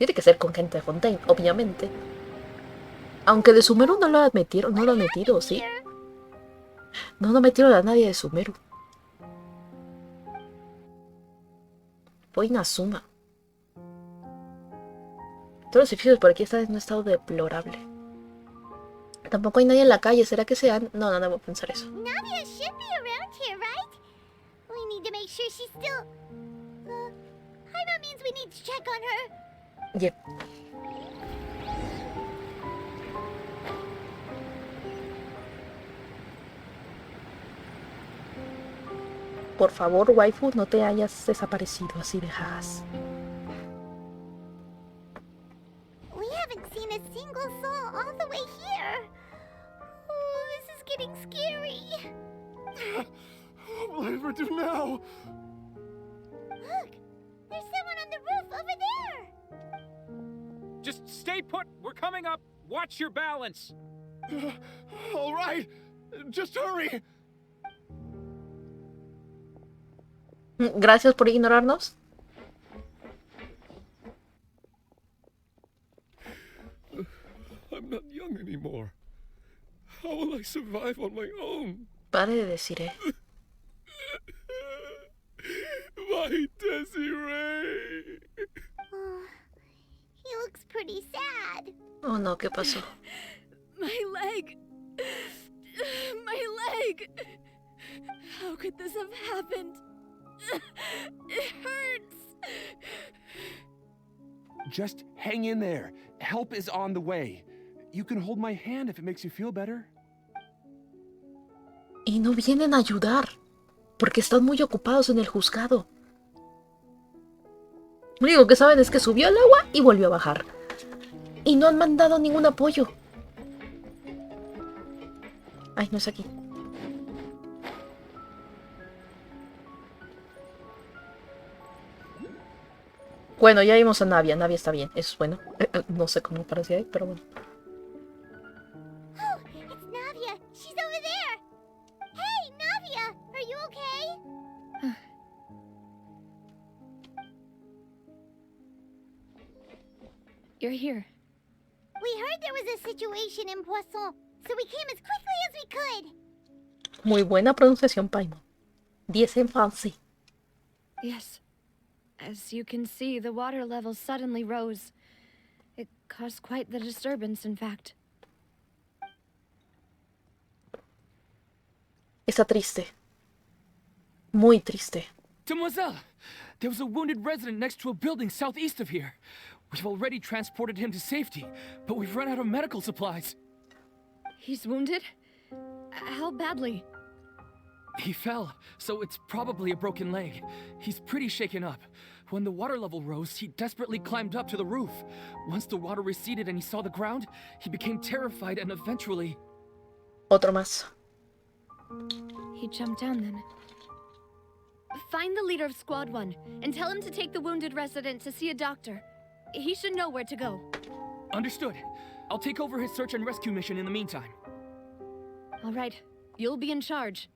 Tiene que ser con gente de Fontaine, obviamente. Aunque de Sumeru no lo admitieron, no lo han metido, ¿sí? No metieron a nadie de Sumeru. Voy Nazuma. Todos los edificios por aquí están en un estado deplorable. Tampoco hay nadie en la calle, ¿será que sean? No, no debo pensar eso. Navia should be around here, right? We need to make sure she's still... that means we need to check on her. Yep. Por favor, waifu, no te hayas desaparecido así dejas. We haven't seen a single soul all the way here. Oh, this is getting scary. What will I ever do now? Look, there's someone on the roof over there. Just stay put. We're coming up. Watch your balance. All right, just hurry. Gracias por ignorarnos. I'm not young anymore. How will I survive on my own? Pare de decir, My Desiree. Oh, he looks pretty sad. Oh no, ¿qué pasó? My leg! My leg! How could this have happened? It hurts! Just hang in there. Help is on the way. You can hold my hand if it makes you feel better. Y no vienen a ayudar, porque están muy ocupados en el juzgado. Lo único que saben es que subió al agua y volvió a bajar. Y no han mandado ningún apoyo. Ay, no es aquí. Bueno, ya vimos a Navia. Navia está bien, eso es bueno. No sé cómo parecía ahí, pero bueno. Oh, it's Navia. She's over there. Hey, Navia, are you okay? You're here. We heard there was a situation in Poisson, so we came as quickly as we could. Muy buena pronunciación, Paimon. 10 en francés. Yes. As you can see, the water level suddenly rose. It caused quite the disturbance, in fact. Está triste. Muy triste. Demoiselle, there was a wounded resident next to a building southeast of here. We've already transported him to safety, but we've run out of medical supplies. He's wounded? How badly? He fell, so it's probably a broken leg. He's pretty shaken up. When the water level rose, he desperately climbed up to the roof. Once the water receded and he saw the ground, he became terrified and eventually... Otro más. He jumped down then. Find the leader of Squad 1 and tell him to take the wounded resident to see a doctor. He should know where to go. Understood. I'll take over his search and rescue mission in the meantime. All right. You'll be in charge.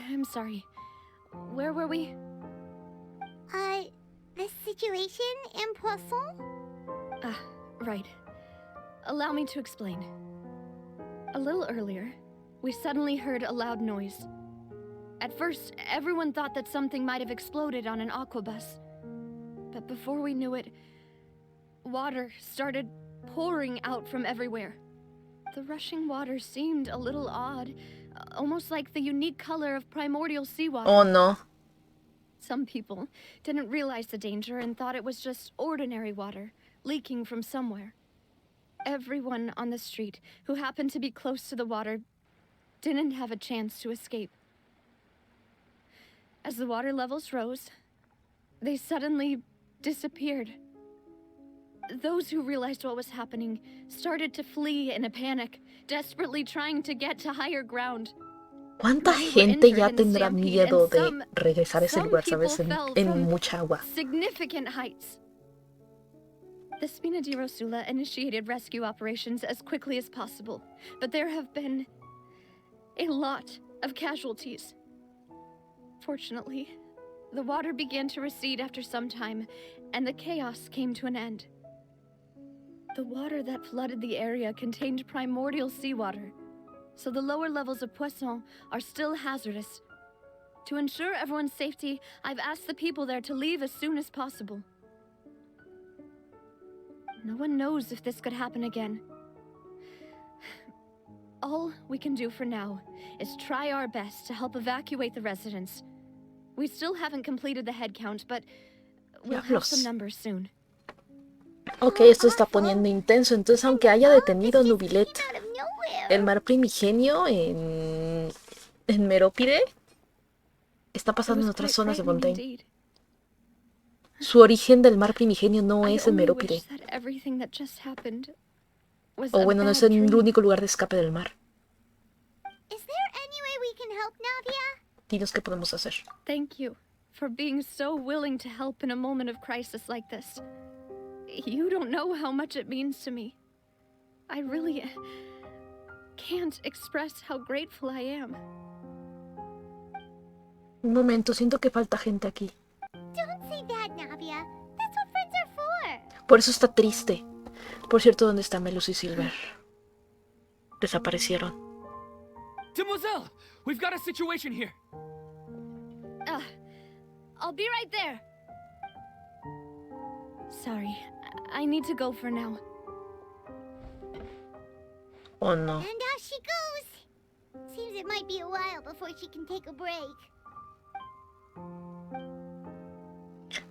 I'm sorry. Where were we? The situation in Poisson? Ah, right. Allow me to explain. A little earlier, we suddenly heard a loud noise. At first, everyone thought that something might have exploded on an aquabus. But before we knew it, water started pouring out from everywhere. The rushing water seemed a little odd, almost like the unique color of primordial seawater. Oh no. Some people didn't realize the danger and thought it was just ordinary water, leaking from somewhere. Everyone on the street who happened to be close to the water didn't have a chance to escape. As the water levels rose, they suddenly disappeared. Those who realized what was happening started to flee in a panic, desperately trying to get to higher ground. ¿Cuánta gente ya tendrá miedo de regresar a ese lugar, sabes? En mucha agua. Significant heights. The Spina di Rosula initiated rescue operations as quickly as possible, but there have been a lot of casualties. Fortunately, the water began to recede after some time, and the chaos came to an end. The water that flooded the area contained primordial seawater, so the lower levels of Poisson are still hazardous. To ensure everyone's safety, I've asked the people there to leave as soon as possible. No one knows if this could happen again. All we can do for now is try our best to help evacuate the residents. We still haven't completed the head count, but we'll have some numbers soon. Ok, esto está poniendo intenso. Entonces, aunque haya detenido a Nubilet, Out of nowhere. el mar primigenio en Merópide está It pasando en was otras quite zonas de frightening Fontaine. indeed. Su origen del mar primigenio no I es en only Merópide. wish that everything that just happened was O a bueno, no bad es el dream. único lugar de escape del mar. Is there any way we can help Navia? Dinos qué podemos hacer. Thank you for being so willing to help in a moment of crisis like this. You don't know how much it means to me. I really can't express how grateful I am. Un momento, siento que falta gente aquí. Don't say that, Navia. That's what friends are for. Por eso está triste. Por cierto, ¿dónde está Melus y Silver? Desaparecieron. Demoiselle, we've got a situation here. I'll be right there. Sorry, I need to go for now. Oh no. And out she goes. Seems it might be a while before she can take a break.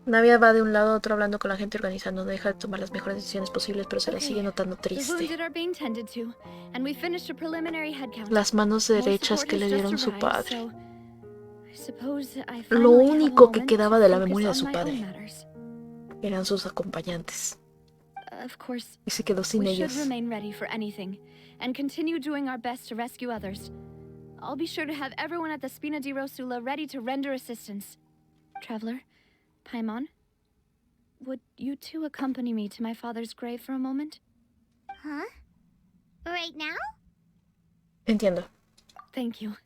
Navia va de un lado a otro hablando con la gente, organizando. No deja de tomar las mejores decisiones posibles, pero se la Okay. sigue notando The wounded triste. are being tended to, and we finished a preliminary head count. Las manos More derechas support que le has dieron just su arrived, padre. so I suppose I Lo finally have a único que moment quedaba to de la focus memoria de on su my padre. own matters. Eran sus acompañantes. Of course, Y se quedó sin we should ellas. remain ready for anything, and continue doing our best to rescue others. I'll be sure to have everyone at the Spina di Rosula ready to render assistance. Traveler, Paimon, would you two accompany me to my father's grave for a moment? Huh? Right now? Entiendo. Thank you.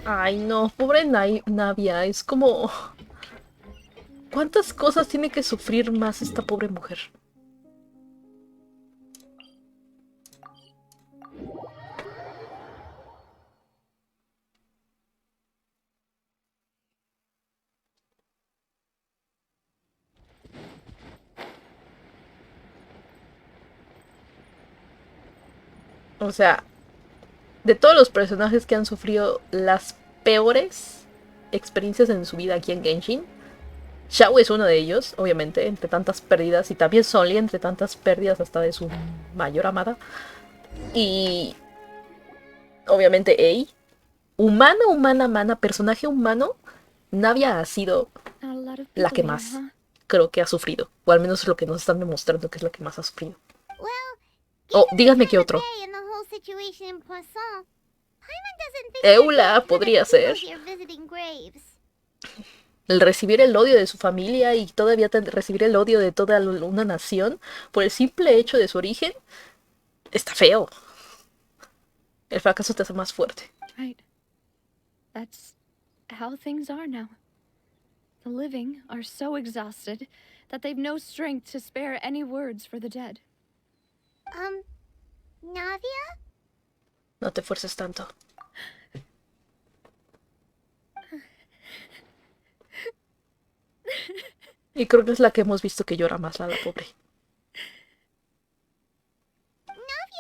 Ay, no, pobre Navia. Es como... ¿Cuántas cosas tiene que sufrir más esta pobre mujer? O sea, de todos los personajes que han sufrido las peores experiencias en su vida aquí en Genshin, Xiao es uno de ellos, obviamente, entre tantas pérdidas, y también Sonli entre tantas pérdidas hasta de su mayor amada. Y obviamente Ei, humana, personaje humano, Navia ha sido Not a lot of la people que here, más huh? creo que ha sufrido, o al menos lo que nos están demostrando que es la que más ha sufrido. Well, Oh, given díganme the qué time of otro. day and the whole situation in Poisson, Paimon doesn't think Eula there's any podría kind of people ser. here visiting graves. El recibir el odio de su familia y todavía recibir el odio de toda una nación por el simple hecho de su origen, está feo. El fracaso te hace más fuerte. Right. That's how things are now. The living are so exhausted that they've no strength to spare any words for the dead. Navia? No te fuerces tanto. Y creo que es la que hemos visto que llora más, la pobre.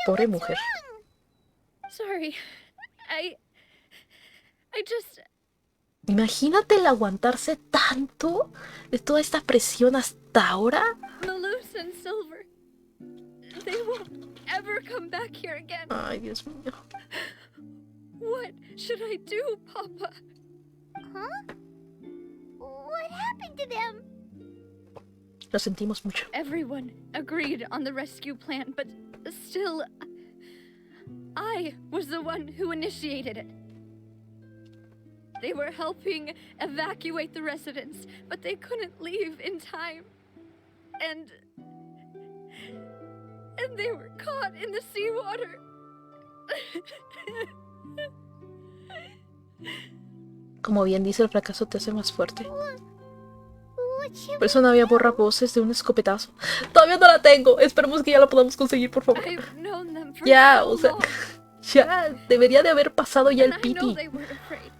Pobre mujer. Sorry. I just... Imagínate el aguantarse tanto de toda esta presión hasta ahora. Malus and Silver. They won't ever come back here again. Ay, Dios mío. What should I do, Papa? Huh? What happened to them? Lo sentimos mucho. Everyone agreed on the rescue plan, but still... I was the one who initiated it. They were helping evacuate the residents, but they couldn't leave in time. And they were caught in the seawater. Como bien dice, el fracaso te hace más fuerte. What should Por eso Navia borra voces de un escopetazo. Todavía no la tengo. Esperemos que ya la podamos conseguir, por favor. I've known them for Ya, so o sea, long, ya debería de haber pasado ya and el I know piti. they were afraid.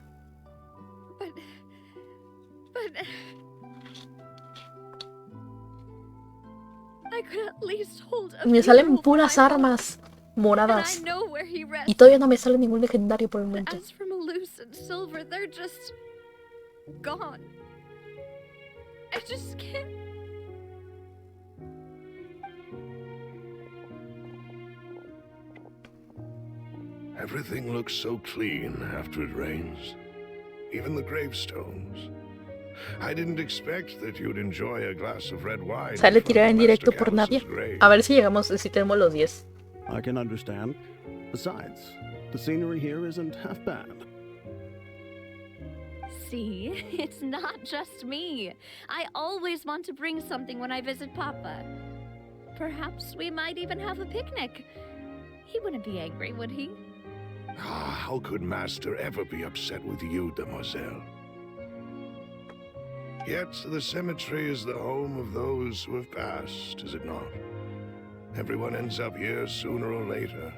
But I could at least hold a Me few salen for puras my mom, armas and moradas. I know where he Y rests. todavía no me sale ningún legendario por el momento. As for Malus and Silver, they're just gone. I just can't. Everything looks so clean after it rains. Even the gravestones. I didn't expect that you'd enjoy a glass of red wine. Sale in front tirar of en Master directo por Navia. Callus's grave. A ver si llegamos, si tenemos los 10. I can understand. Besides, the scenery here isn't half bad. See, it's not just me. I always want to bring something when I visit Papa. Perhaps we might even have a picnic. He wouldn't be angry, would he? Ah, how could Master ever be upset with you, demoiselle? Yet the cemetery is the home of those who have passed, is it not? Everyone ends up here sooner or later,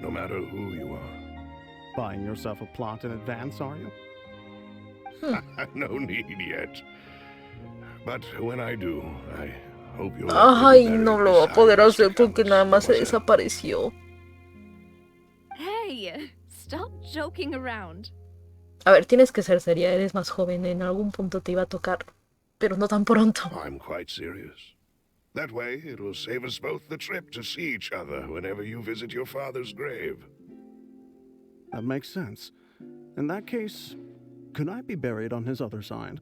no matter who you are. Buying yourself a plot in advance, are you? No need yet. But when I do, I hope you'll... Ay, no lo va a poder hacer porque nada más se desapareció. Hey, stop joking around. A ver, tienes que ser seria, eres más joven, en algún punto te iba a tocar, pero no tan pronto. I'm quite serious. That way, it will save us both the trip to see each other whenever you visit your father's grave. That makes sense. In that case, could I be buried on his other side?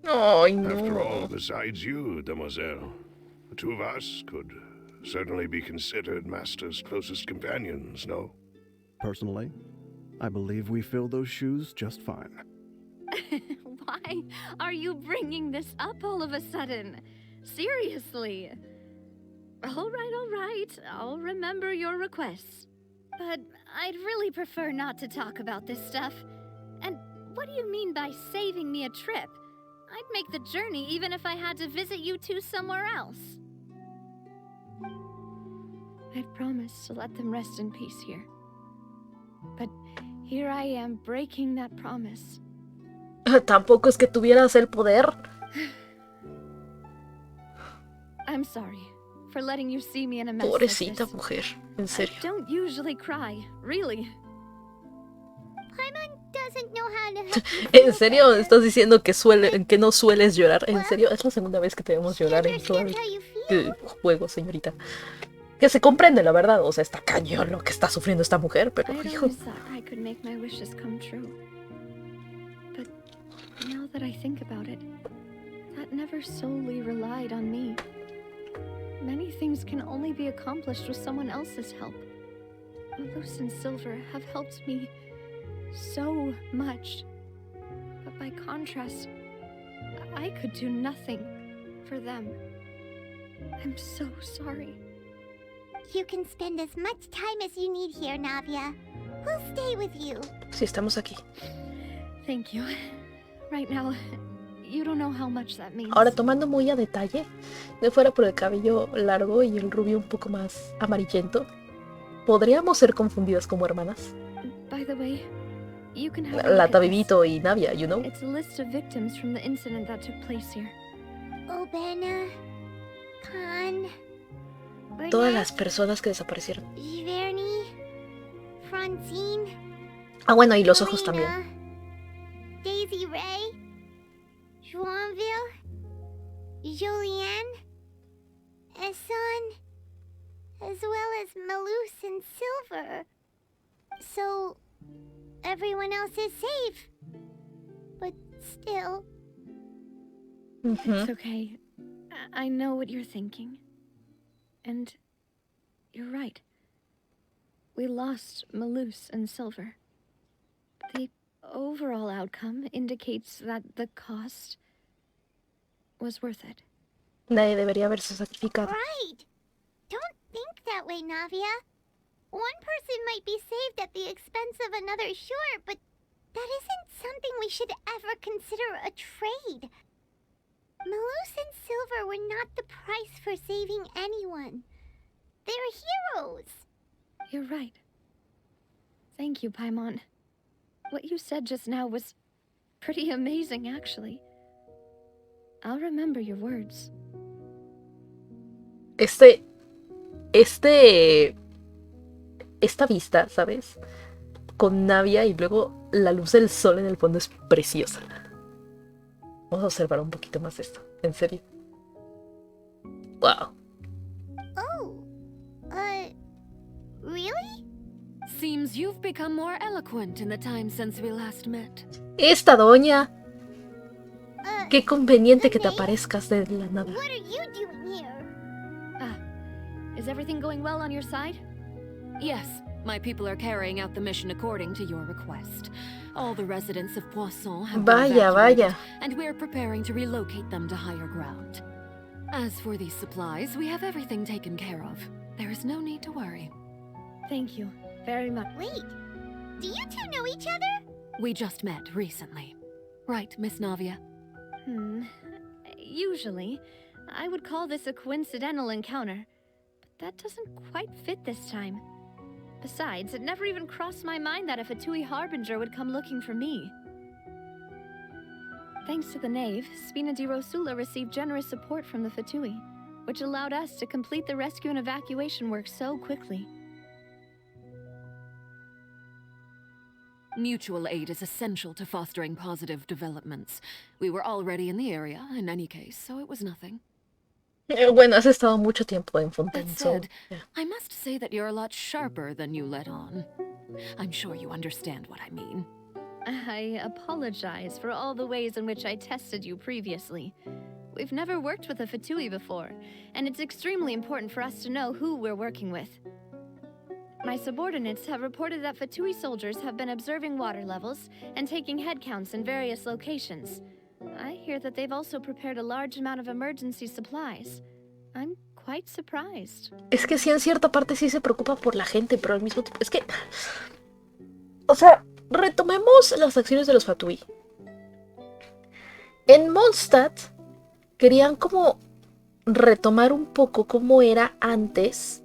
Ay, After all, no. besides you, demoiselle, the two of us could certainly be considered Master's closest companions, no? Personally, I believe we fill those shoes just fine. Why are you bringing this up all of a sudden? Seriously. All right. I'll remember your requests. But I'd really prefer not to talk about this stuff. And what do you mean by saving me a trip? I'd make the journey even if I had to visit you two somewhere else. I've promised to let them rest in peace here. But here I am breaking that promise. Tampoco es que tuvieras el poder. I'm sorry for letting you see me in a mess like Pobrecita this. mujer, en I serio. don't usually cry, really. Paimon doesn't know how to help you ¿En feel serio better. estás diciendo que no sueles llorar? ¿En serio? Es la segunda vez que te vemos She llorar en todo understands el how you feel. juego, señorita. Que se comprende, la verdad. O sea, está cañón lo que está sufriendo esta mujer, pero I'd hijo. always thought I could make my wishes come true. But now that I think about it, that never solely relied on me. Many things can only be accomplished with someone else's help. Malus and Silver have helped me so much. But by contrast, I could do nothing for them. I'm so sorry. You can spend as much time as you need here, Navia. We'll stay with you. Sí, estamos aquí. Thank you. Right now, you don't know how much that means. Ahora, tomando muy a detalle, de fuera por el cabello largo y el rubio un poco más amarillento, ¿podríamos ser confundidas como hermanas? By the way, you can have a look La at this. Tabibito y Navia, you know? It's a list of victims from the incident that took place here. Obena, Khan, Todas las personas que desaparecieron. Giverny, Francine, Ah, bueno, y los ojos también. Helena, Daisy Ray, Joinville, Julianne, Esson, as well as Malus and Silver. So, everyone else is safe. But still, Ujú. It's okay. I know what you're thinking. And you're right. We lost Malus and Silver. The overall outcome indicates that the cost was worth it. Nadie debería haberse sacrificado. right. Don't think that way, Navia. One person might be saved at the expense of another, sure, but that isn't something we should ever consider a trade. Malus and Silver were not the price for saving anyone. They're heroes. You're right. Thank you, Paimon. What you said just now was pretty amazing, actually. I'll remember your words. Esta vista, ¿sabes? Con Navia y luego la luz del sol en el fondo es preciosa. Vamos a observar un poquito más esto, en serio. Wow. Oh, really? Seems you've become more eloquent in the time since we last met. Esta doña. Qué conveniente que te aparezcas de la nada. What are you doing here? Is everything going well on your side? Yes, my people are carrying out the mission according to your request. All the residents of Poisson have been evacuated, and we're preparing to relocate them to higher ground. As for these supplies, we have everything taken care of. There is no need to worry. Thank you very much. Wait, do you two know each other? We just met recently. Right, Miss Navia? Usually, I would call this a coincidental encounter, but that doesn't quite fit this time. Besides, it never even crossed my mind that a Fatui Harbinger would come looking for me. Thanks to the Knave, Spina di Rosula received generous support from the Fatui, which allowed us to complete the rescue and evacuation work so quickly. Mutual aid is essential to fostering positive developments. We were already in the area, in any case, so it was nothing. Bueno, has estado mucho tiempo en Fontaine. That said, I must say that you're a lot sharper than you let on. I'm sure you understand what I mean. I apologize for all the ways in which I tested you previously. We've never worked with a Fatui before, and it's extremely important for us to know who we're working with. My subordinates have reported that Fatui soldiers have been observing water levels and taking head counts in various locations. I hear that they've also prepared a large amount of emergency supplies. I'm quite surprised. Es que sí, en cierta parte sí se preocupa por la gente, pero al mismo tiempo... Es que... O sea, retomemos las acciones de los Fatui. En Mondstadt querían como retomar un poco cómo era antes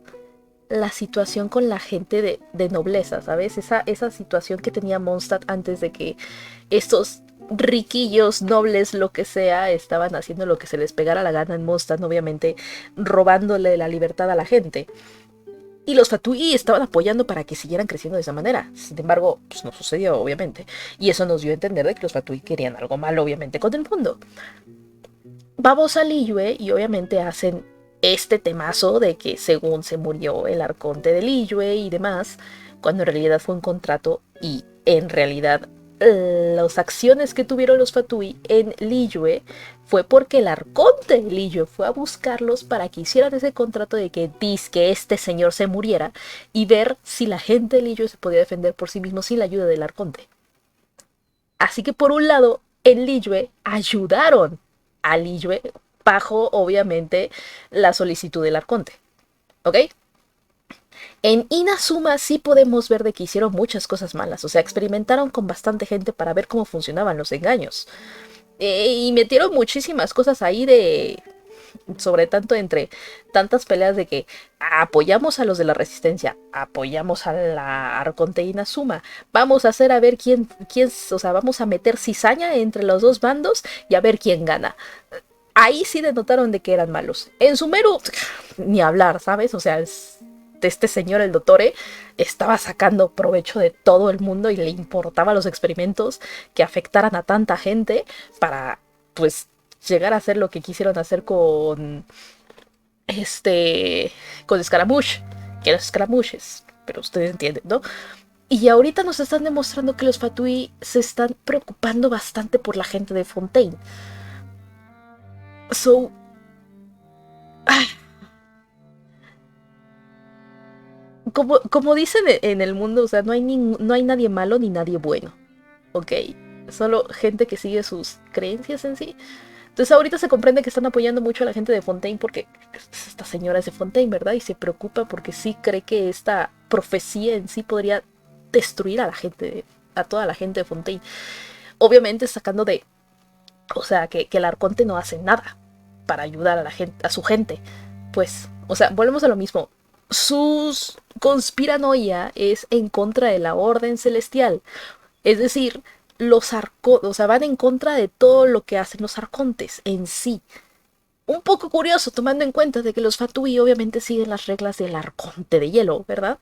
la situación con la gente de nobleza, ¿sabes? Esa situación que tenía Mondstadt antes de que estos riquillos, nobles, lo que sea, estaban haciendo lo que se les pegara la gana en Mondstadt, obviamente robándole la libertad a la gente. Y los Fatui estaban apoyando para que siguieran creciendo de esa manera. Sin embargo, pues no sucedió, obviamente. Y eso nos dio a entender de que los Fatui querían algo malo, obviamente, con el mundo. Vamos a Liyue y obviamente hacen este temazo de que según se murió el arconte de Liyue y demás, cuando en realidad fue un contrato y en realidad las acciones que tuvieron los Fatui en Liyue fue porque el arconte de Liyue fue a buscarlos para que hicieran ese contrato de que dizque este señor se muriera y ver si la gente de Liyue se podía defender por sí mismo sin la ayuda del arconte. Así que por un lado en Liyue ayudaron a Liyue bajo obviamente la solicitud del arconte, ¿ok? En Inazuma sí podemos ver de que hicieron muchas cosas malas, o sea, experimentaron con bastante gente para ver cómo funcionaban los engaños. Y metieron muchísimas cosas ahí sobre tanto entre tantas peleas de que apoyamos a los de la resistencia, apoyamos a la arconte Inazuma, vamos a hacer a ver quién, o sea, vamos a meter cizaña entre los dos bandos y a ver quién gana. Ahí sí denotaron de que eran malos. En Sumeru, ni hablar, ¿sabes? O sea, este señor, el Dottore, estaba sacando provecho de todo el mundo y le importaba los experimentos que afectaran a tanta gente para, pues, llegar a hacer lo que quisieron hacer con Scaramouche, que los Scaramouches, pero ustedes entienden, ¿no? Y ahorita nos están demostrando que los Fatui se están preocupando bastante por la gente de Fontaine. So... Como dicen en el mundo, o sea, no hay nadie malo ni nadie bueno, ¿ok? Solo gente que sigue sus creencias en sí. Entonces ahorita se comprende que están apoyando mucho a la gente de Fontaine porque esta señora es de Fontaine, ¿verdad? Y se preocupa porque sí cree que esta profecía en sí podría destruir a la gente, a toda la gente de Fontaine. Obviamente sacando de... O sea, que el arconte no hace nada para ayudar a la gente, a su gente. Pues, o sea, volvemos a lo mismo. Su conspiranoia es en contra de la orden celestial. Es decir, o sea, van en contra de todo lo que hacen los arcontes en sí. Un poco curioso, tomando en cuenta de que los Fatui obviamente siguen las reglas del arconte de hielo, ¿verdad?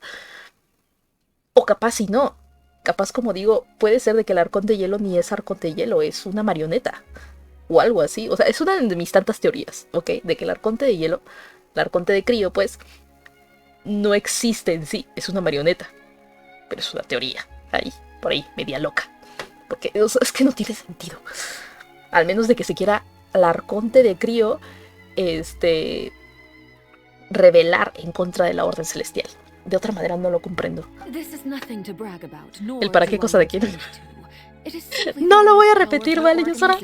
O capaz si no. Capaz, como digo, puede ser de que el arconte de hielo ni es arconte de hielo, es una marioneta. O algo así. O sea, es una de mis tantas teorías, ¿ok? De que el arconte de hielo, el arconte de crío, pues, no existe en sí. Es una marioneta. Pero es una teoría. Ahí, por ahí, media loca. Porque o sea, es que no tiene sentido. Al menos de que se quiera al arconte de crío, revelar en contra de la orden celestial. De otra manera no lo comprendo. ¿El para qué cosa de quién? No lo voy a repetir, ¿vale, Yusora?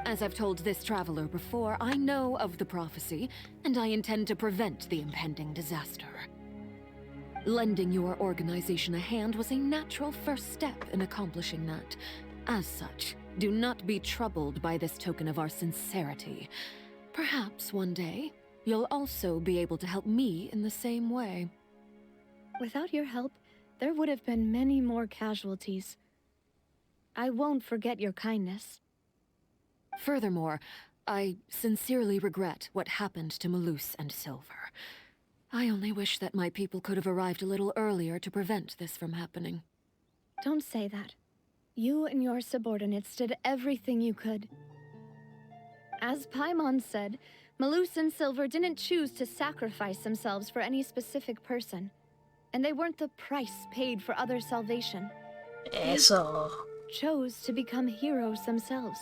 As I've told this traveler before, I know of the prophecy, and I intend to prevent the impending disaster. Lending your organization a hand was a natural first step in accomplishing that. As such, do not be troubled by this token of our sincerity. Perhaps one day, you'll also be able to help me in the same way. Without your help, there would have been many more casualties. I won't forget your kindness. Furthermore, I sincerely regret what happened to Malus and Silver. I only wish that my people could have arrived a little earlier to prevent this from happening. Don't say that. You and your subordinates did everything you could. As Paimon said, Malus and Silver didn't choose to sacrifice themselves for any specific person. And they weren't the price paid for other salvation. Eso. They chose to become heroes themselves.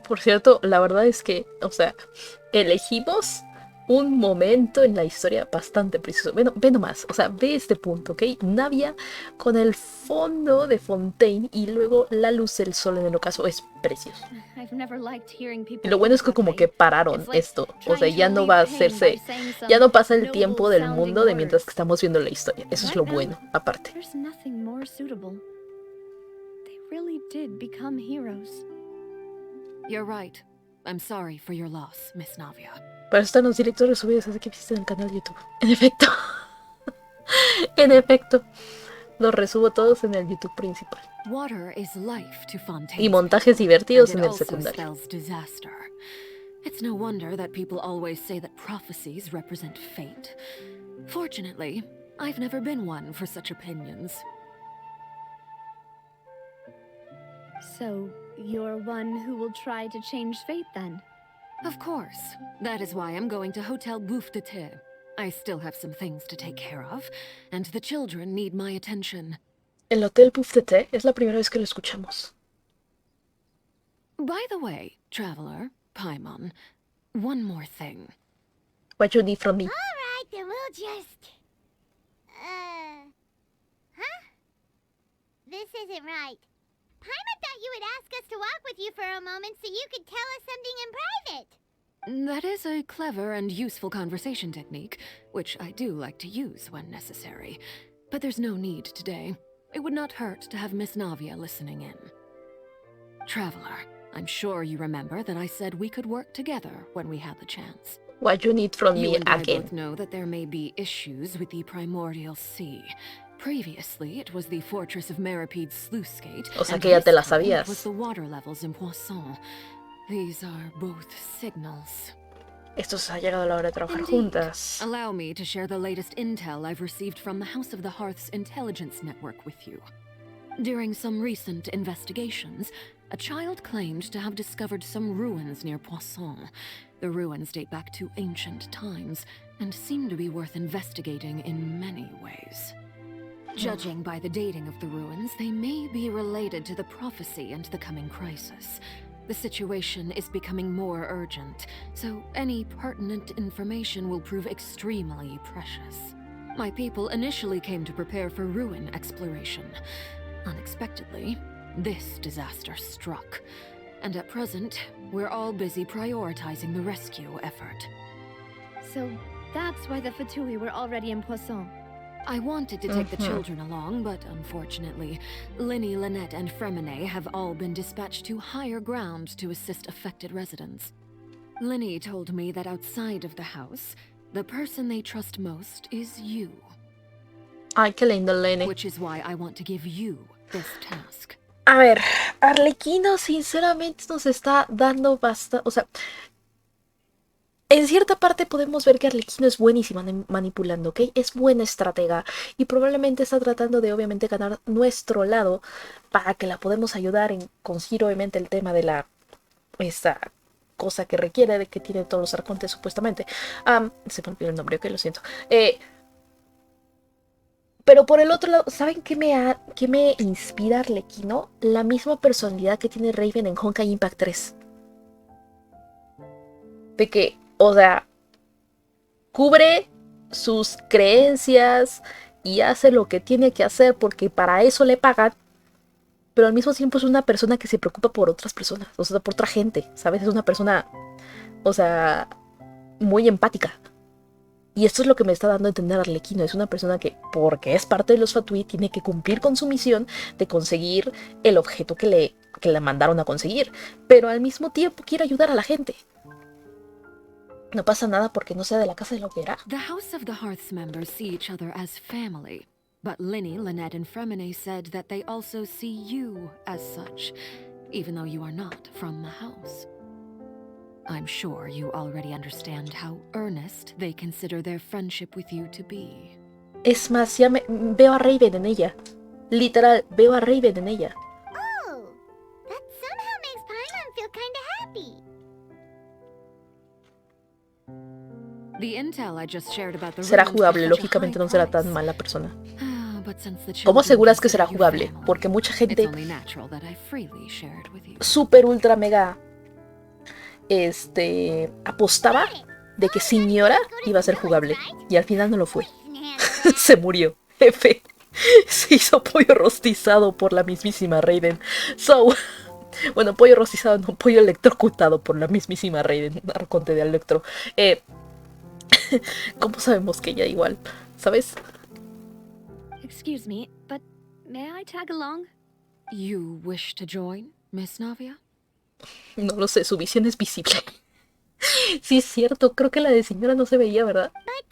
Por cierto, la verdad es que, o sea, elegimos un momento en la historia bastante preciso. Ve nomás, o sea, ve este punto, ¿ok? Navia con el fondo de Fontaine y luego la luz del sol en el ocaso es precioso. Y lo bueno es que como que pararon esto, o sea, ya no va a hacerse, ya no pasa el tiempo del mundo de mientras que estamos viendo la historia. Eso es lo bueno, aparte. You're right. I'm sorry for your loss, Miss Navia. Para eso están los directos resubidos desde que viste en el canal de YouTube. En efecto. En efecto. Los resubo todos en el YouTube principal. Water is life to y montajes divertidos en el secundario. It's no wonder that people always say that prophecies represent fate. Fortunately, I've never been one for such opinions. So, you're one who will try to change fate then? Of course. That is why I'm going to Hotel Bouffe de Thé. I still have some things to take care of, and the children need my attention. El Hotel Bouffe de Thé es la primera vez que lo escuchamos. By the way, traveler, Paimon, one more thing. What you need from me? Alright, then we'll just... Huh? This isn't right. Paimon thought you would ask us to walk with you for a moment so you could tell us something in private. That is a clever and useful conversation technique, which I do like to use when necessary. But there's no need today. It would not hurt to have Miss Navia listening in. Traveler, I'm sure you remember that I said we could work together when we had the chance. What you need from me again? You and again? I both know that there may be issues with the primordial sea. Previously, it was the fortress of Maripede's sluice gate, o sea que ya te la sabías. It was the water levels in Poisson. These are both signals. Esto se ha llegado la hora de trabajar juntas. Allow me to share the latest intel I've received from the House of the Hearth's intelligence network with you. During some recent investigations, a child claimed to have discovered some ruins near Poisson. The ruins date back to ancient times and seem to be worth investigating in many ways. Judging by the dating of the ruins, they may be related to the prophecy and the coming crisis. The situation is becoming more urgent, so any pertinent information will prove extremely precious. My people initially came to prepare for ruin exploration. Unexpectedly, this disaster struck, and at present, we're all busy prioritizing the rescue effort. So, That's why the Fatui were already in Poisson. I wanted to take the children along, but unfortunately, Linny, Lynette, and Fremine have all been dispatched to higher ground to assist affected residents. Linny told me that outside of the house, the person they trust most is you. Ay, qué lindo, Lenny. Which is why I want to give you this task. A ver, Arlequino sinceramente nos está dando bastante... O sea, en cierta parte podemos ver que Arlequino es buenísima manipulando, ¿ok? Es buena estratega y probablemente está tratando de obviamente ganar nuestro lado para que la podamos ayudar en conseguir obviamente el tema de la... esta cosa que requiere, de que tiene todos los arcontes supuestamente. Se me olvidó el nombre, ok, lo siento. Pero por el otro lado, ¿saben qué me inspira Arlequino? La misma personalidad que tiene Raven en Genshin Impact 3. De que, o sea, cubre sus creencias y hace lo que tiene que hacer porque para eso le pagan. Pero al mismo tiempo es una persona que se preocupa por otras personas, o sea, por otra gente, ¿sabes? Es una persona, o sea, muy empática. Y esto es lo que me está dando a entender Arlequino. Es una persona que, porque es parte de los Fatui, tiene que cumplir con su misión de conseguir el objeto que le mandaron a conseguir. Pero al mismo tiempo quiere ayudar a la gente. No pasa nada porque no sea de la casa de la hoguera. The House of the Hearth's members see each other as family. But Linny, Lynette, and Fremine said that they also see you as such, even though you are not from the house. I'm sure you already understand how earnest they consider their friendship with you to be. Es más, ya veo a Raven en ella. Literal, veo a Raven en ella. Oh, that somehow makes Paimon feel kinda happy. The intel I just shared about the Será ruins jugable, was such a lógicamente no high será tan price. mala persona. But since the ¿Cómo children aseguras que será consider you jugable? family, Porque mucha it's gente only natural that I freely share it with you. super ultra mega apostaba de que señora iba a ser jugable y al final no lo fue. Se murió. Jefe. Se hizo pollo rostizado por la mismísima Raiden. Bueno, pollo rostizado, no, pollo electrocutado por la mismísima Raiden. Arconte de Electro. ¿Cómo sabemos que ella igual? ¿Sabes? Excuse me, but may I tag along? You wish to join, Miss Navia? No lo sé, su visión es visible. Sí, es cierto, creo que la de señora no se veía, ¿verdad? But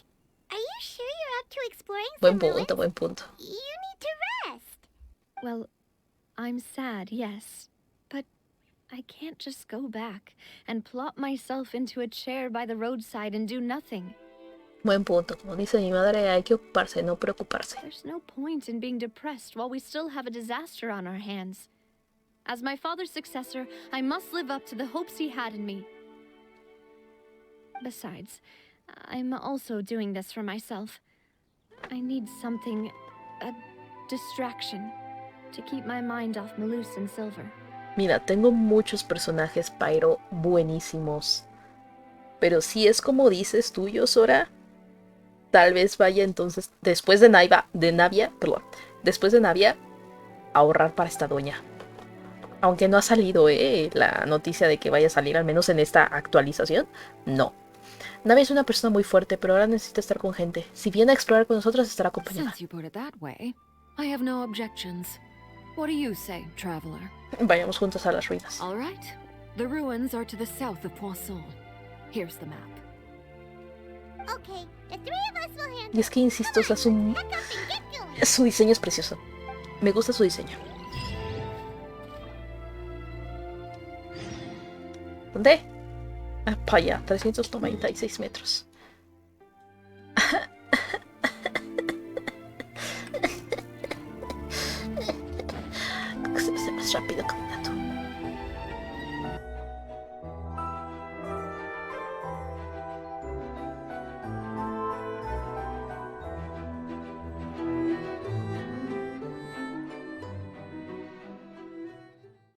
are you sure you're up to exploring Buen some punto, ruins? buen punto. You need to rest. Well, I'm sad, yes. But I can't just go back and plop myself into a chair by the roadside and do nothing. Buen punto. Como dice mi madre, hay que ocuparse, no preocuparse. There's no point in being depressed while we still have a disaster on our hands. As my father's successor, I must live up to the hopes he had in me. Besides, I'm also doing this for myself. I need something, a distraction, to keep my mind off Malus and Silver. Mira, tengo muchos personajes Pyro buenísimos. Pero si es como dices tú, Yosora, tal vez vaya entonces, después de Navia, después de Navia, ahorrar para esta doña. Aunque no ha salido la noticia de que vaya a salir, al menos en esta actualización, no. Navia es una persona muy fuerte, pero ahora necesita estar con gente. Si viene a explorar con nosotros, estará acompañada. Since you put it that way, I have no objections. What do you say, traveler? Vayamos juntos a las ruinas. All right. The ruins are to the south of Poisson. Here's the map. Okay, the three of us will handle Y es que insisto, o sea, su diseño es precioso. Me gusta su diseño. ¿Dónde? Apoya, 396 metros. Se hace más rápido.